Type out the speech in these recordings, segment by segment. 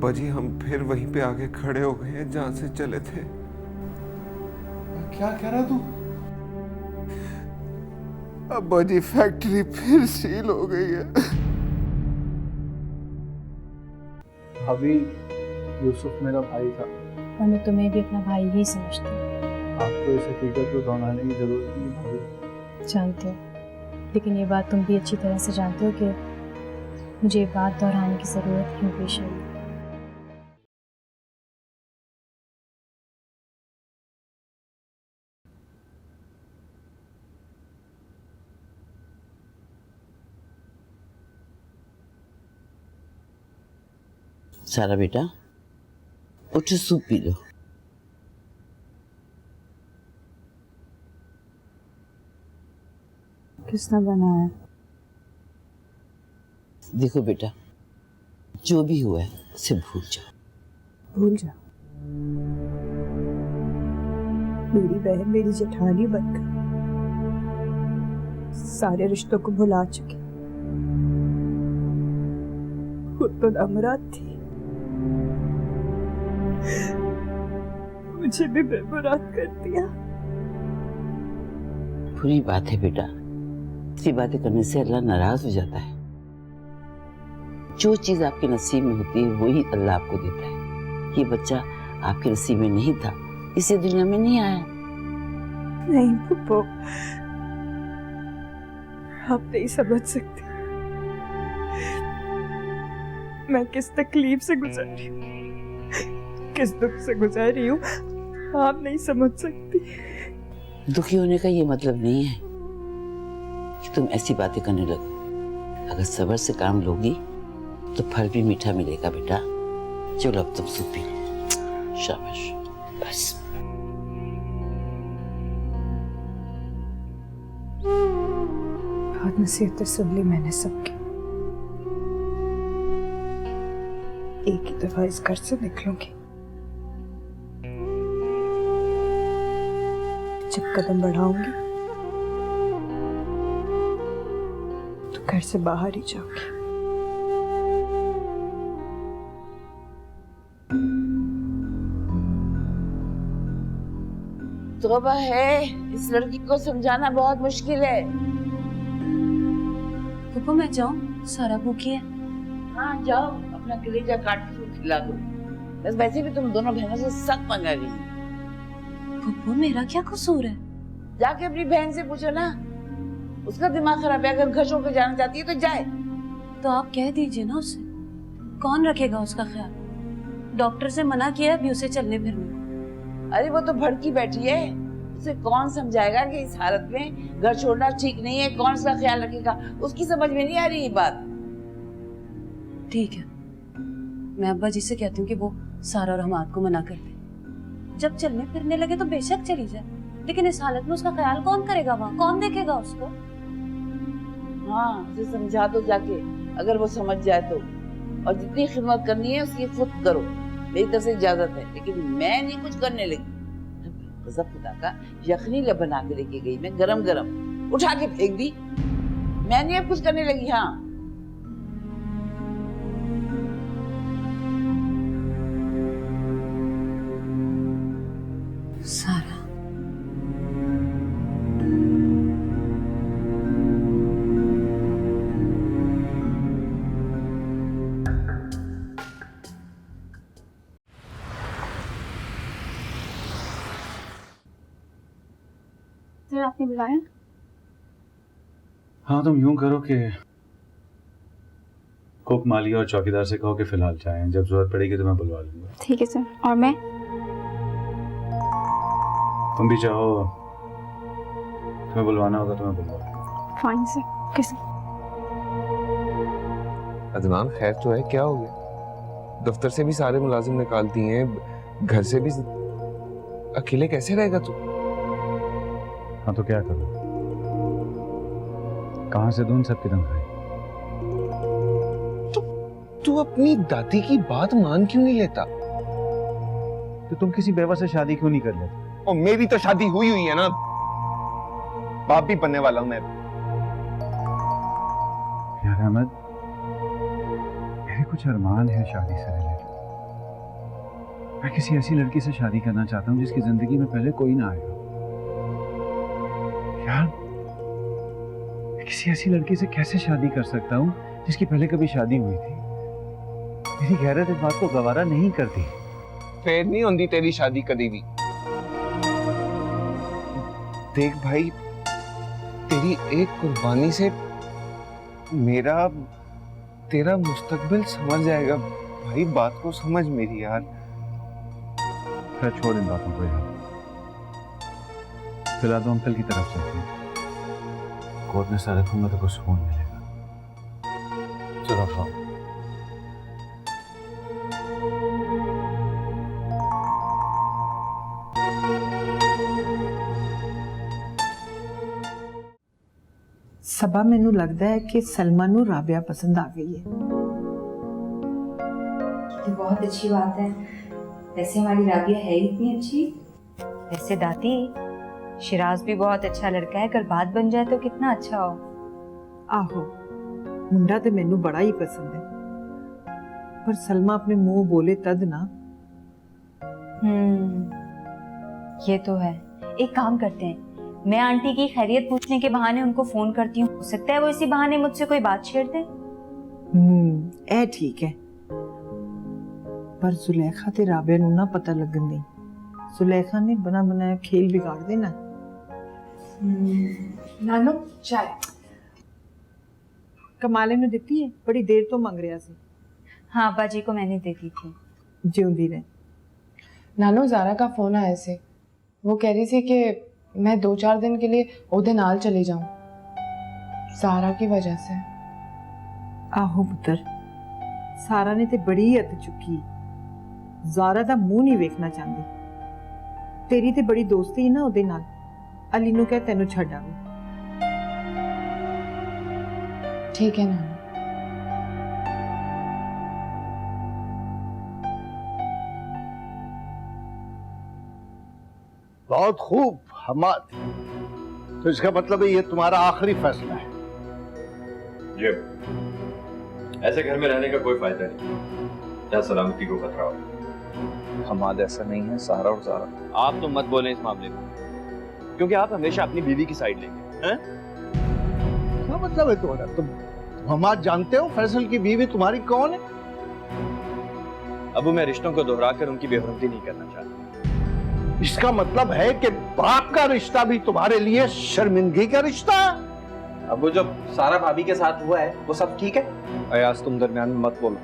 अब्बा जी हम फिर वहीं पे आके खड़े हो गए हैं जहां से चले थे। क्या कह रहा तू? अब्बा जी फैक्ट्री फिर सील हो गई है। अभी यूसुफ मेरा भाई था। और मैं तुम्हें भी अपना भाई ही समझती हूँ। आपको इस हकीकत को दोहराने की जरूरत नहीं भाभी। जानते हो, लेकिन ये बात तुम भी अच्छी तरह से जानते हो कि मुझे ये बात दोहराने की ज़रूरत क्यों पेश आई। सारा बेटा उठो, सूप पी लो। किसने बनाया? देखो बेटा, जो भी हुआ है उसे भूल जाओ। भूल जा। मेरी बहन मेरी जेठानी बनकर सारे रिश्तों को भुला चुकी। खुद तो नमरात थी, मुझे भी बेमुराद कर दिया। बुरी बात है बेटा, ऐसी बातें करने से अल्लाह नाराज हो जाता है। जो चीज आपके नसीब में होती है वही अल्लाह आपको देता है। ये बच्चा आपके नसीब में नहीं था, इसी दुनिया में नहीं आया। नहीं पुप्पो, आप नहीं समझ सकती मैं किस तकलीफ से गुजर रही हूँ, किस दुख से गुजर रही हूँ। आप नहीं समझ सकती। दुखी होने का ये मतलब नहीं है कि तुम ऐसी बातें करने लगो। अगर सब्र से काम लोगी तो फल भी मीठा मिलेगा बेटा। चलो अब तुम सूप पी लो। शाबाश, बस। बहुत नसीहतें सुन ली मैंने सबकी। एक ही दफा इस घर से निकलूंगी। जब कदम बढ़ाऊंगी तो घर से बाहर ही जाऊंगी। तौबा है, इस लड़की को समझाना बहुत मुश्किल है। पुप्पो मैं जाऊँ? सारा भूखी है। हाँ जाओ, अपना कलेजा काट के उसको खिला दो। बस वैसे भी तुम दोनों बहनों से सख्त पंगा गई। पुप्पो मेरा क्या कसूर है? जाके अपनी बहन से पूछो ना, उसका दिमाग खराब है। अगर घर छोड़ के जाना चाहती है तो जाए। तो आप कह दीजिए ना उसे, कौन रखेगा उसका ख्याल? डॉक्टर से मना किया अभी उसे चलने फिरने। अरे वो तो भड़की बैठी है, उसे कौन समझाएगा कि इस हालत में घर छोड़ना ठीक नहीं है, कौन सा ख्याल रखेगा। उसकी समझ में नहीं आ रही ये बात। ठीक है, मैं अब्बा जी से कहती हूँ कि वो सारा और हमाद को मना कर दे। जब चलने फिरने लगे तो बेशक चली जाए, लेकिन इस हालत में उसका ख्याल कौन करेगा? वहाँ कौन देखेगा उसको? हाँ उसे समझा दो जाके, अगर वो समझ जाए तो। और जितनी खिदमत करनी है उसकी खुद करो, मेरी तरफ से इजाजत है। लेकिन मैं नहीं कुछ करने लगी। गज़ब खुदा का, यखनी बना के लेके गई मैं, गरम गरम उठा के फेंक दी। मैं नहीं अब कुछ करने लगी। हाँ सारा सर आपने बुलाया? हाँ तुम यूं करो कि कुक, माली और चौकीदार से कहो कि फिलहाल जाएं। जब जरूरत पड़ेगी तो मैं बुलवा लूंगा। ठीक है सर। और मैं? तुम भी चाहो, तुम्हें बुलवाना होगा तो मैं बुलवा। Fine sir. किस अदनान खैर तो है? क्या हो गया? दफ्तर से भी सारे मुलाजिम निकाल दिए हैं, घर से भी। अकेले कैसे रहेगा तू? हाँ तो क्या करूं? कहाँ से दूं सबकी तनख्वाही? तू अपनी दादी की बात मान क्यों नहीं लेता? तो तुम किसी बेवा से शादी क्यों नहीं कर लेते? और मेरी तो शादी हुई है ना, बाप भी बनने वाला हूं मैं। यार अहमद, मेरे कुछ अरमान है शादी से रिलेटेड। मैं किसी ऐसी लड़की से शादी करना चाहता हूँ जिसकी जिंदगी में पहले कोई ना आएगा। यार, मैं किसी ऐसी लड़की से कैसे शादी कर सकता हूँ जिसकी पहले कभी शादी हुई थी? मेरी गैरत इस बात को गवारा नहीं करती। फिर नहीं होती तेरी शादी कभी भी। देख भाई, तेरी एक कुर्बानी से मेरा तेरा मुस्तकबिल समझ जाएगा भाई। बात को समझ मेरी यार। छोड़ इन बातों को यार, फिलहाल तो अंकल की तरफ चलते हैं। कोर्ट में सर रखूंगा तो कुछ सुकून मिलेगा। चलो खाओ। सबा मैनू लगता है कि सलमा नू राबिया पसंद आ गई है। तो बहुत अच्छी बात है। वैसे हमारी राबिया है ही इतनी अच्छी। वैसे दादी, शिराज भी बहुत अच्छा लड़का है, अगर बात बन जाए तो कितना अच्छा हो। आहो, मुंडा तो मैनू बड़ा ही पसंद है, पर सलमा अपने मुंह बोले तद ना। ये तो है। एक काम करते हैं, मैं आंटी की खैरियत पूछने के बहाने उनको फोन करती हूँ, हो सकता है वो इसी बहाने मुझसे कोई बात छेड़ दे। ए ठीक है, पर जुलेखा ते राबिया नू ना पता लगन दी। जुलेखा ने बना बनाया खेल बिगाड़ देना। नानू चाय। कमाले ने दिती है, बड़ी देर तो मंग रहा सी। हाँ, अब्बा जी को मैंने दे दी थी। जिउंदी रहे। नानू, ज़ारा का फोन आया से, वो कह रही थी कि मैं 2-4 दिन के लिए ओदे नाल चली जाऊं, ज़ारा की वजह से। आहो पुत्र, सारा ने ते बड़ी हद चुकी। ज़ारा दा मुंह नहीं वेखना चाहती। तेरी ते बड़ी दोस्ती है ना ओदे नाल। अली नू कह तेनू छड्ड आवे। ठीक है नानू। बहुत खूब हमाद। तो इसका मतलब है ये तुम्हारा आखिरी फैसला है? जी, ऐसे घर में रहने का कोई फायदा नहीं जहाँ सलामती को खतरा हो। हमाद, ऐसा नहीं है सारा और ज़ारा। आप तो मत बोलें इस मामले में, क्योंकि आप हमेशा अपनी बीवी की साइड लेंगे हैं? क्या मतलब है तुम्हारा? तुम हमाद जानते हो फैसल की बीवी तुम्हारी कौन है? अबू, मैं रिश्तों को दोहराकर उनकी बेहरमती नहीं करना चाहता। इसका मतलब है कि बाप का रिश्ता भी तुम्हारे लिए शर्मिंदगी का रिश्ता है? अब वो जो सारा भाभी के साथ हुआ है वो सब ठीक है? अयाज, तुम दरमियान में मत बोलो।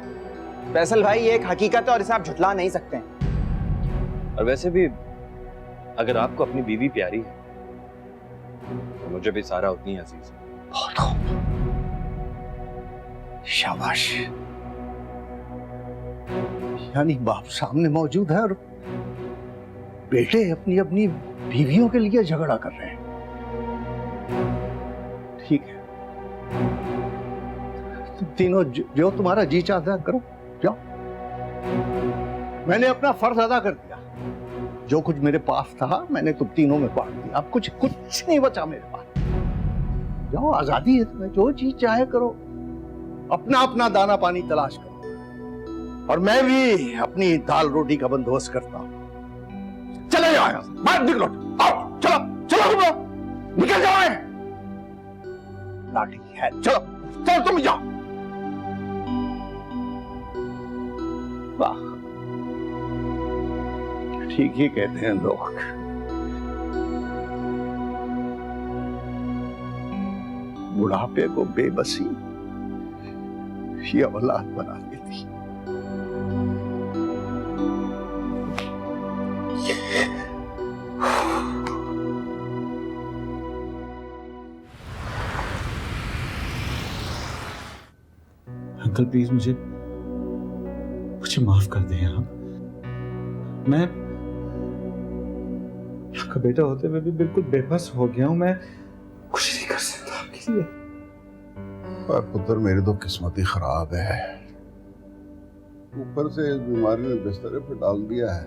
फैसल भाई, ये एक हकीकत है और इसे आप झुठला नहीं सकते हैं। और वैसे भी अगर आपको अपनी बीवी प्यारी है तो मुझे भी सारा उतनी अजीज है। बहुत खूब, शाबाश। यानी बाप सामने मौजूद है और बेटे अपनी अपनी बीवियों के लिए झगड़ा कर रहे हैं। ठीक है, तुम तीनों जो तुम्हारा जी चाहता है करो, जाओ। मैंने अपना फर्ज अदा कर दिया। जो कुछ मेरे पास था मैंने तुम तीनों में बांट दिया। अब कुछ नहीं बचा मेरे पास। जाओ, आजादी है तुम्हें, जो चीज चाहे करो, अपना अपना दाना पानी तलाश करो। और मैं भी अपनी दाल रोटी का बंदोबस्त करता हूं। चले जाओ यहां से, बाहर निकलो। आओ, चलो चलो, तुम लोग निकल जाओ। लाठी है, चलो चलो, तुम जाओ। वाह, ठीक ही कहते हैं लोग। बुढ़ापे को बेबसी ये औलाद बना देती। अंकल प्लीज मुझे माफ कर दें आप। मैं आपका बेटा होते हुए भी बिल्कुल बेबस हो गया हूं। मैं कुछ नहीं कर सकता आपके लिए। पर पुत्र, मेरी तो किस्मत ही खराब है। ऊपर से इस बीमारी ने बिस्तरे पे डाल दिया है।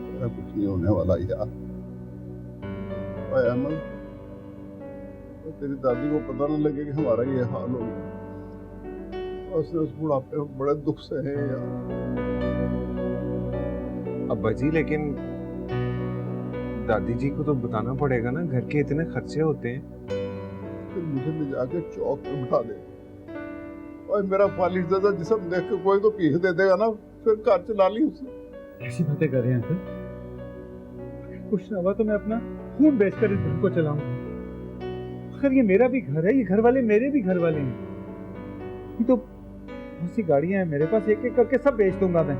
मेरा कुछ नहीं होने वाला यार। अमल, तेरी दादी को पता न लगे कि हमारा ये हाल हो गया। उसने उस बुढ़ापे में बड़े दुख से है यार। अब्बा जी लेकिन दादी जी को तो बताना पड़ेगा ना, घर के इतने खर्चे होते हैं। फिर मुझे ले जाके चौक पे बिठा दे और मेरा फालिश दादा जिसम देख के कोई तो पीछे दे देगा ना, फिर कार चला ली उसे। ऐसी बातें कर रहे हैं अंकल। कुछ ना हुआ तो मैं अपना खून बेचकर इस घर को चलाऊंगा। अगर ये मेरा भी घर है, ये घर वाले मेरे भी घर वाले हैं। ये तो बहुत सी गाड़ियां हैं मेरे पास, एक एक करके सब बेच दूंगा मैं।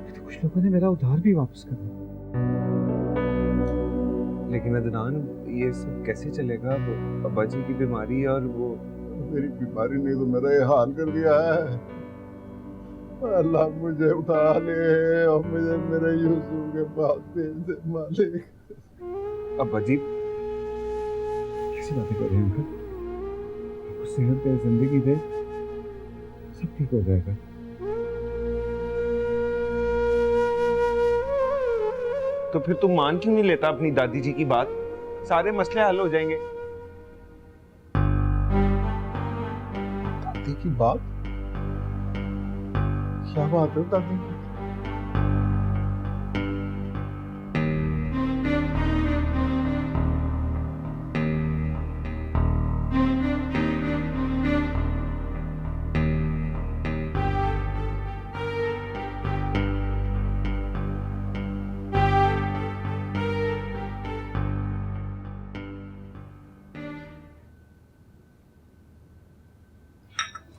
तो कुछ लोगों ने मेरा उधार भी वापस कर दिया। लेकिन अदनान ये सब कैसे चलेगा? वो अब्बा जी की बीमारी और वो मेरी बीमारी ने तो मेरा ये हाल कर दिया है। अल्लाह मुझे उठा ले और मुझे मेरे यूसुफ के पास भेज दे मालिक। अब्बा जी कैसी बातें कर रहे हैं अंकल? आपको सेहत दे, जिंदगी दे, सब ठीक हो जाएगा। तो फिर तुम मान क्यों नहीं लेता अपनी दादी जी की बात? सारे मसले हल हो जाएंगे। दादी की बात? क्या बात है दादी की?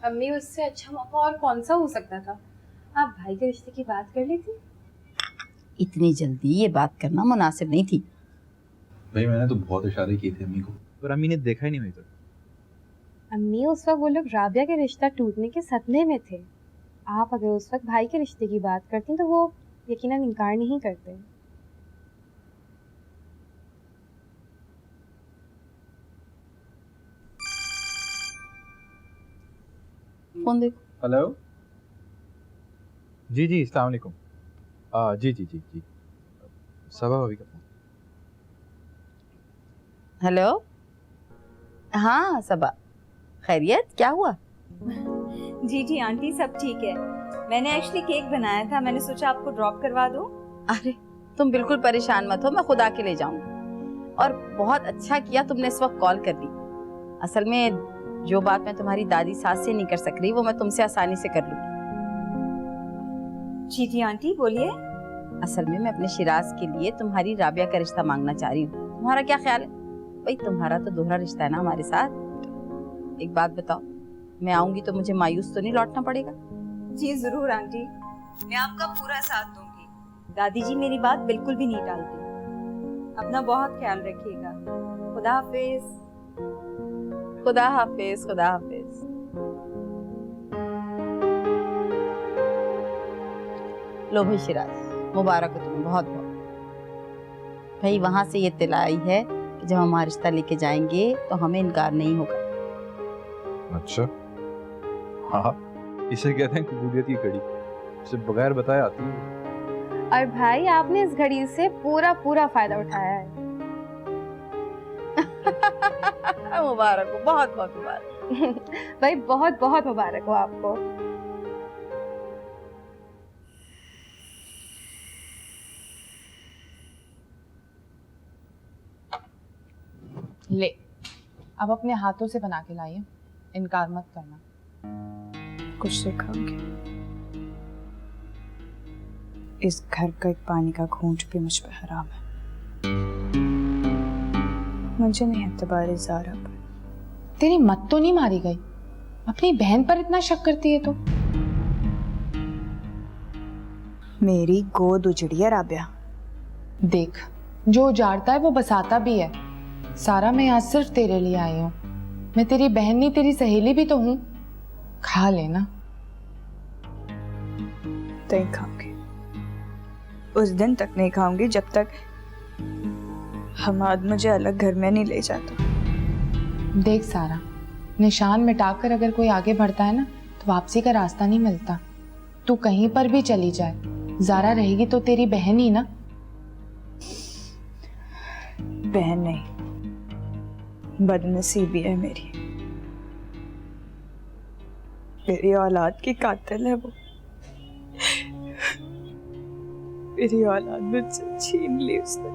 अम्मी, उससे अच्छा मौका और कौन सा हो सकता था? आप भाई के रिश्ते की बात कर ली थी। इतनी जल्दी ये बात करना मुनासिब नहीं थी। भाई मैंने तो बहुत इशारे किए थे अम्मी को, पर अम्मी ने देखा ही नहीं। तो अम्मी, उस वक्त वो लोग राबिया के रिश्ता टूटने के सदमे में थे। आप अगर उस वक्त भाई के रिश्ते की बात करती तो वो यकीनन इनकार नहीं करते। फोन देखो। हेलो जी अस्सलाम वालेकुम। जी सबा भाभी का फोन। हेलो, हाँ सबा, खैरियत? क्या हुआ? जी आंटी, सब ठीक है। मैंने एक्चुअली केक बनाया था, मैंने सोचा आपको ड्रॉप करवा दूं। अरे तुम बिल्कुल परेशान मत हो, मैं खुद आके ले जाऊंगी। और बहुत अच्छा किया तुमने इस वक्त कॉल कर दी। असल में जो बात मैं तुम्हारी दादी सास से नहीं कर सक रही वो मैं तुमसे आसानी से कर लूंगी। जी आंटी, बोलिए। असल में मैं अपने शिराज के लिए तुम्हारी राबिया का रिश्ता मांगना चाह रही हूँ। तुम्हारा क्या ख्याल है? भाई तुम्हारा तो दोहरा रिश्ता है ना हमारे साथ। एक बात बताओ, मैं आऊंगी तो मुझे मायूस तो नहीं लौटना पड़ेगा? जी जरूर आंटी, मैं आपका पूरा साथ दूंगी। दादी जी मेरी बात बिल्कुल भी नहीं टालती। अपना बहुत ख्याल रखिएगा। खुदा हाफिज। खुदा हाफिज। खुदा हाफिज। लो भाई शिराज, मुबारक हो तुम्हें बहुत बहुत। भाई वहां से ये इत्तला आई है कि जब हमारा रिश्ता लेके जाएंगे तो हमें इनकार नहीं होगा। अच्छा, हाँ, इसे कहते हैं कबूलियत की घड़ी, इसे बगैर बताए आती है। और भाई आपने इस घड़ी से पूरा फायदा उठाया है। मुबारक हो, बहुत बहुत मुबारक। भाई बहुत बहुत मुबारक हो आपको। ले, अब अपने हाथों से बना के लाइए, इनकार मत करना। कुछ सिखाओगे? इस घर का एक पानी का घूंट भी मुझ पे हराम है। मुझे नहीं एतबार ज़ारा पर। तेरी मत तो नहीं मारी गई? अपनी बहन पर इतना शक करती है तो? मेरी गोद उजड़ी है राबिया। देख, जो उजाड़ता है वो बसाता भी है। सारा, मैं आज सिर्फ तेरे लिए आई हूँ। मैं तेरी बहन नहीं, तेरी सहेली भी तो हूँ। खा लेना। नहीं खाऊंगी, उस दिन तक नहीं खाऊंगी जब तक हमाद मुझे अलग घर में नहीं ले जाता। देख सारा, निशान मिटाकर अगर कोई आगे बढ़ता है ना तो वापसी का रास्ता नहीं मिलता। तू कहीं पर भी चली जाए, ज़ारा रहेगी तो तेरी बहन ही ना। बहन नहीं, बदनसीबी है मेरी। मेरी औलाद की कातिल है वो। मेरी औलाद मुझसे छीन ली उसने,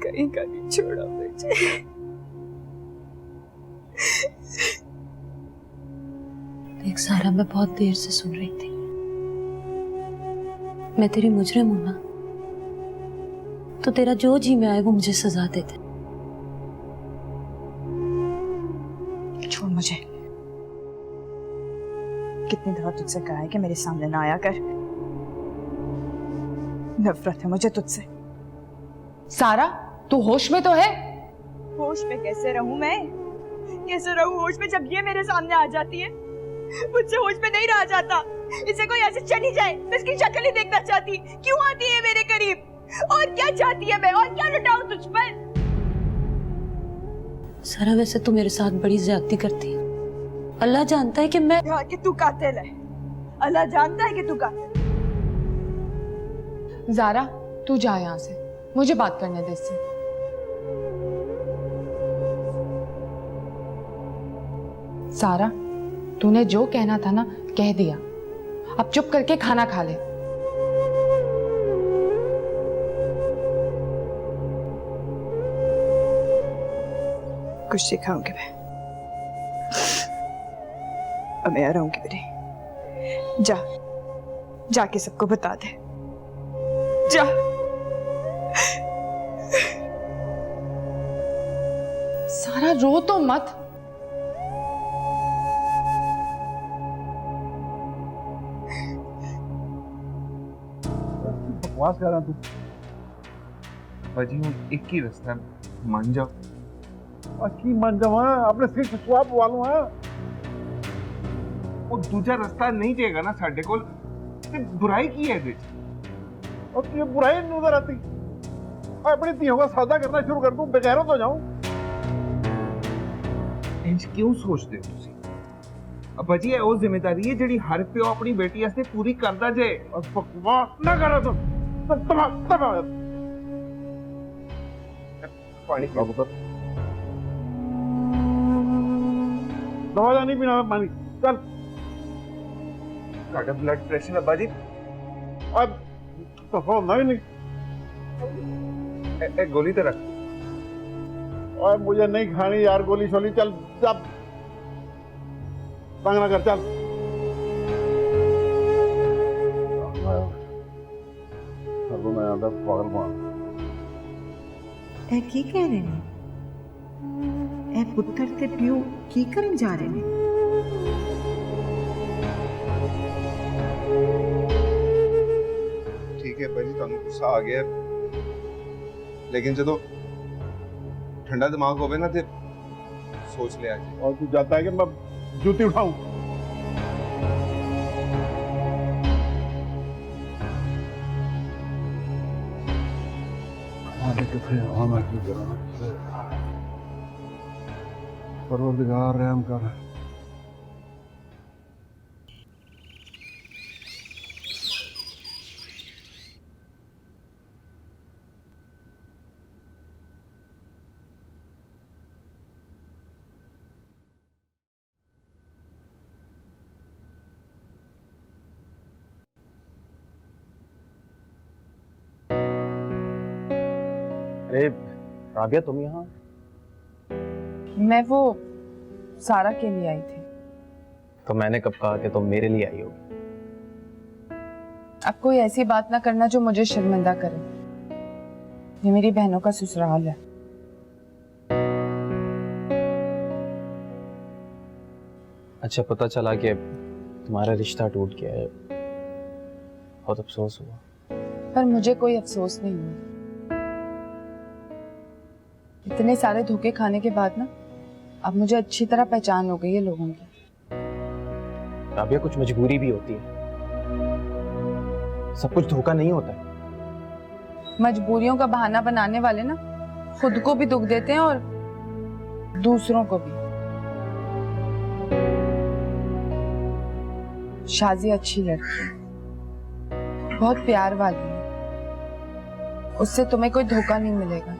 कहीं का नहीं छोड़ा मुझे। देख सारा, मैं बहुत देर से सुन रही थी। मैं तेरी मुजरिम हूं ना, तो तेरा जो जी में आए वो मुझे सजा दे दे। छोड़ मुझे। कितनी दफा तुझसे कहा है कि मेरे सामने ना आया कर। नफरत है मुझे तुझसे। सारा, तू होश में तो है? होश में कैसे रहूं मैं? कैसे रहूं होश में जब ये मेरे सामने आ जाती है? मुझसे होश में नहीं रहा जाता। इसे कोई ऐसे चली जाए, मैं इसकी शक्ल ही देखना चाहती। क्यों आती है मेरे करीब? और क्या चाहती है मैं? और क्या लुटाऊं तुझ पर? सारा, वैसे तू मेरे साथ बड़ी ज्यादती करती है। अल्लाह जानता है कि मैं कि तू कातिल है। अल्लाह जानता है कि तू कातिल। ज़ारा, तू जा यहाँ से, मुझे बात करने दे इससे। सारा, तूने जो कहना था ना कह दिया। अब चुप करके खाना खा ले। कुछ सिखाऊंगी मैं। अब मैं आ रहूंगी बेटे। जा, जाके सबको बता दे। जा। सारा, रो तो मत। बकवास कर रहा तू। बाजी वो एक ही रास्ता है, मान जाओ। की मान जाओ, अपने सिर स्वाब वालों। वो दूसरा रास्ता नहीं देगा ना साडे कोल। ते बुराई की है ਇਹਦੇ ਚ? और तुझे बुराई नजर आती? अपनी धीयों का सौदा करना शुरू कर दूं, बेगैरत हो जाऊं। इंज क्यों सोचते हो ਤੁਸੀਂ? बाजी ਇਹ ਉਹ ਜ਼ਿੰਮੇਵਾਰੀ ਹੈ ਜਿਹੜੀ ਹਰ ਪਿਓ ਆਪਣੀ ਬੇਟੀ ਵਾਸਤੇ ਪੂਰੀ ਕਰਦਾ ਜੇ। बकवास ना करो तुम। पानी पियो पुत्र। दवा नहीं पीना पानी। चल। ਤੁਹਾਡਾ ब्लड प्रेशर है बाजी। अब तो हो नहीं। एक गोली तो रख। और मुझे नहीं खानी यार गोली शोली। चल जब तंग ना कर। चल मैं आधा पागल मान। ए की कह रहे हैं? ए पुत्र ते पियो की करन जा रहे हैं? ठीक है भाजी, ਤੁਹਾਨੂੰ गुस्सा आ गया, लेकिन जो ठंडा दिमाग होवे ना ते सोच लिया जी। और तू जाता है कि मैं जूती उठाऊं? परवरदिगार रहम कर। अरे राबिया, तुम यहाँ? मैं वो सारा के लिए आई थी। तो मैंने कब कहा कि तुम मेरे लिए आई होगी? अब कोई ऐसी बात ना करना जो मुझे शर्मिंदा करे। ये मेरी बहनों का ससुराल है। अच्छा, पता चला कि तुम्हारा रिश्ता टूट गया है। बहुत अफसोस हुआ। पर मुझे कोई अफसोस नहीं हुआ। इतने सारे धोखे खाने के बाद ना अब मुझे अच्छी तरह पहचान हो गई है लोगों की। राबिया, कुछ मजबूरी भी होती है, सब कुछ धोखा नहीं होता है। मजबूरियों का बहाना बनाने वाले ना खुद को भी दुख देते हैं और दूसरों को भी। शाजी अच्छी लड़की है, बहुत प्यार वाली है, उससे तुम्हें कोई धोखा नहीं मिलेगा।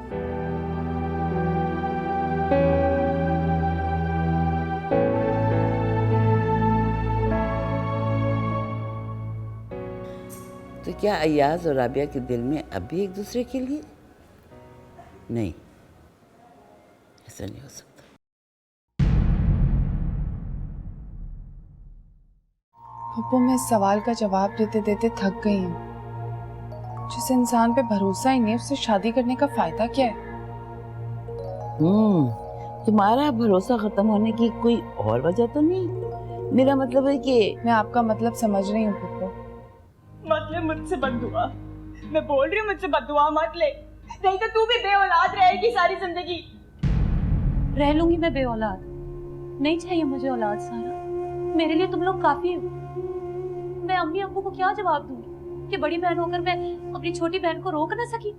तो क्या अय्याज और राबिया के दिल में अब भी एक दूसरे के लिए? नहीं, ऐसा नहीं हो सकता। पप्पू, मैं इस सवाल का जवाब देते देते थक गई हूँ। जिस इंसान पे भरोसा ही नहीं, उससे शादी करने का फायदा क्या है? तुम्हारा भरोसा खत्म होने की कोई और वजह तो नहीं? मेरा मतलब है कि मैं आपका मतलब समझ रही हूँ पप्पू। मतलब मुझसे बददुआ, मैं बोल रही हूँ मुझसे बददुआ मत ले, नहीं तो तू भी बेऔलाद रहेगी सारी जिंदगी। रह लूंगी मैं बेऔलाद, नहीं चाहिए मुझे औलाद सारा, मेरे लिए तुम लोग काफी हो। मैं अम्मी अब्बू को क्या जवाब दूंगी कि बड़ी बहन होकर मैं अपनी छोटी बहन को रोक ना सकी?